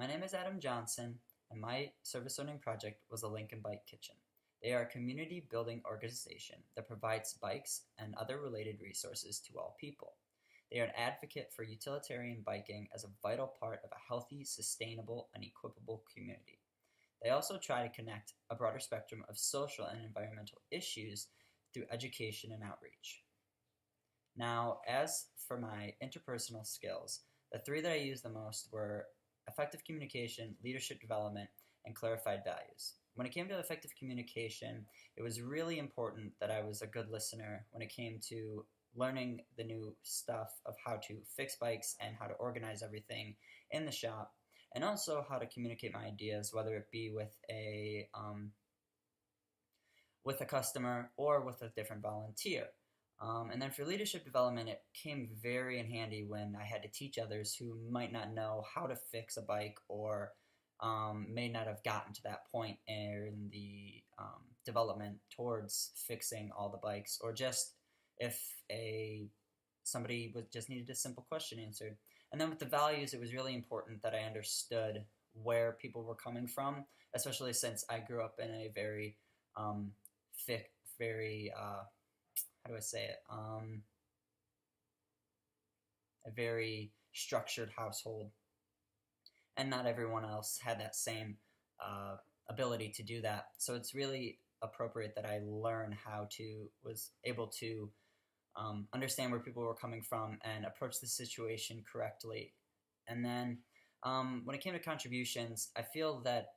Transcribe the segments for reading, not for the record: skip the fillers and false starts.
My name is Adam Johnson, and my service learning project was the Lincoln Bike Kitchen. They are a community building organization that provides bikes and other related resources to all people. They are an advocate for utilitarian biking as a vital part of a healthy, sustainable, and equipable community. They also try to connect a broader spectrum of social and environmental issues through education and outreach. Now, as for my interpersonal skills, the three that I used the most were effective communication, leadership development, and clarified values. When it came to effective communication, it was really important that I was a good listener when it came to learning the new stuff of how to fix bikes and how to organize everything in the shop, and also how to communicate my ideas, whether it be with a customer or with a different volunteer. And then for leadership development, it came very in handy when I had to teach others who might not know how to fix a bike or may not have gotten to that point in the development towards fixing all the bikes, or just if somebody just needed a simple question answered. And then with the values, it was really important that I understood where people were coming from, especially since I grew up in a very how do I say it? A very structured household, and not everyone else had that same ability to do that. So it's really appropriate that I was able to understand where people were coming from and approach the situation correctly. And then when it came to contributions, I feel that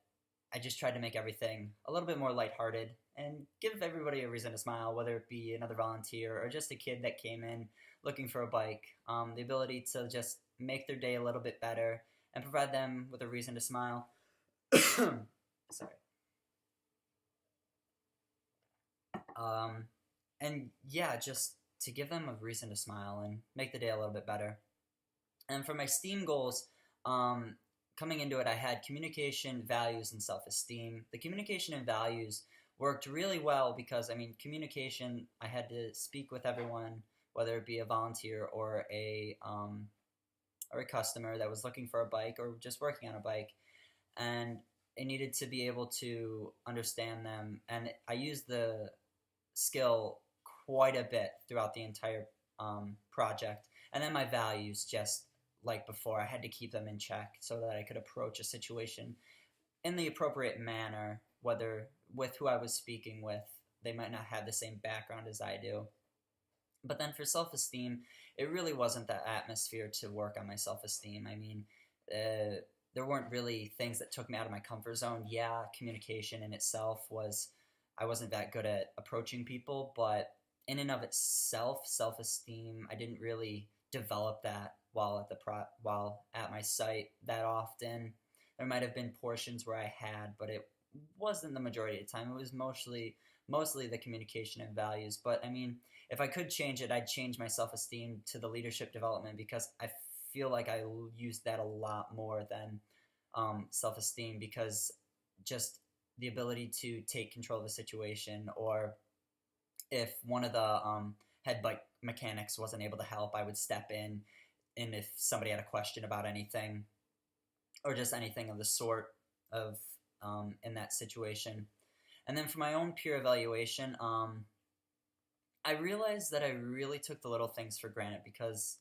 I just tried to make everything a little bit more lighthearted and give everybody a reason to smile, whether it be another volunteer or just a kid that came in looking for a bike. The ability to just make their day a little bit better and provide them with a reason to smile. Sorry. And yeah, just to give them a reason to smile and make the day a little bit better. And for my STEAM goals, coming into it, I had communication, values, and self-esteem. The communication and values worked really well because, communication, I had to speak with everyone, whether it be a volunteer or a customer that was looking for a bike or just working on a bike, and I needed to be able to understand them. And I used the skill quite a bit throughout the entire project. And then my values, just like before, I had to keep them in check so that I could approach a situation in the appropriate manner, whether with who I was speaking with. They might not have the same background as I do. But then for self-esteem, it really wasn't the atmosphere to work on my self-esteem. There weren't really things that took me out of my comfort zone. Yeah, communication in itself I wasn't that good at approaching people, but in and of itself, self-esteem, I didn't really develop that while at my site that often. There might have been portions where I had, but it wasn't the majority of the time. It was mostly the communication and values. But if I could change it, I'd change my self-esteem to the leadership development, because I feel like I use that a lot more than self-esteem, because just the ability to take control of a situation, or if one of the head bike mechanics wasn't able to help, I would step in, and if somebody had a question about anything or just anything of the sort of in that situation. And then for my own peer evaluation, I realized that I really took the little things for granted, because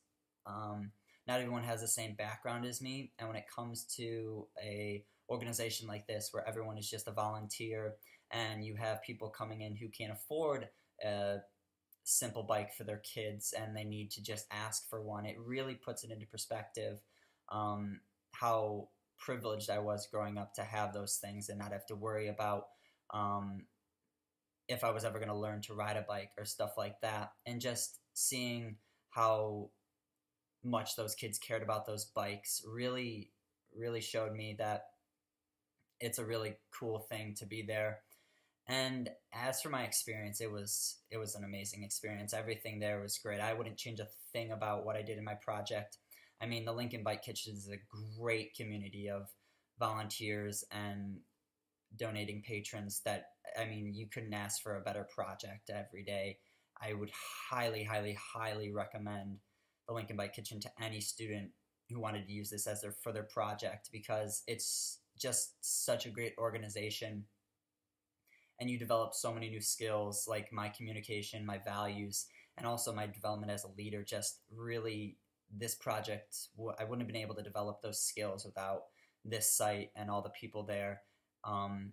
not everyone has the same background as me, and when it comes to a organization like this where everyone is just a volunteer and you have people coming in who can't afford a simple bike for their kids and they need to just ask for one, it really puts it into perspective how privileged I was growing up to have those things and not have to worry about if I was ever going to learn to ride a bike or stuff like that. And just seeing how much those kids cared about those bikes really showed me that it's a really cool thing to be there. And as for my experience, it was an amazing experience. Everything there was great. I wouldn't change a thing about what I did in my project. The Lincoln Bike Kitchen is a great community of volunteers and donating patrons that, you couldn't ask for a better project every day. I would highly, highly, highly recommend the Lincoln Bike Kitchen to any student who wanted to use this as their project, because it's just such a great organization, and you develop so many new skills, like my communication, my values, and also my development as a leader. Just really, this project, I wouldn't have been able to develop those skills without this site and all the people there. And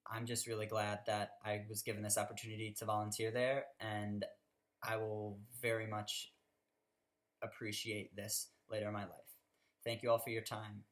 I'm just really glad that I was given this opportunity to volunteer there, and I will very much appreciate this later in my life. Thank you all for your time.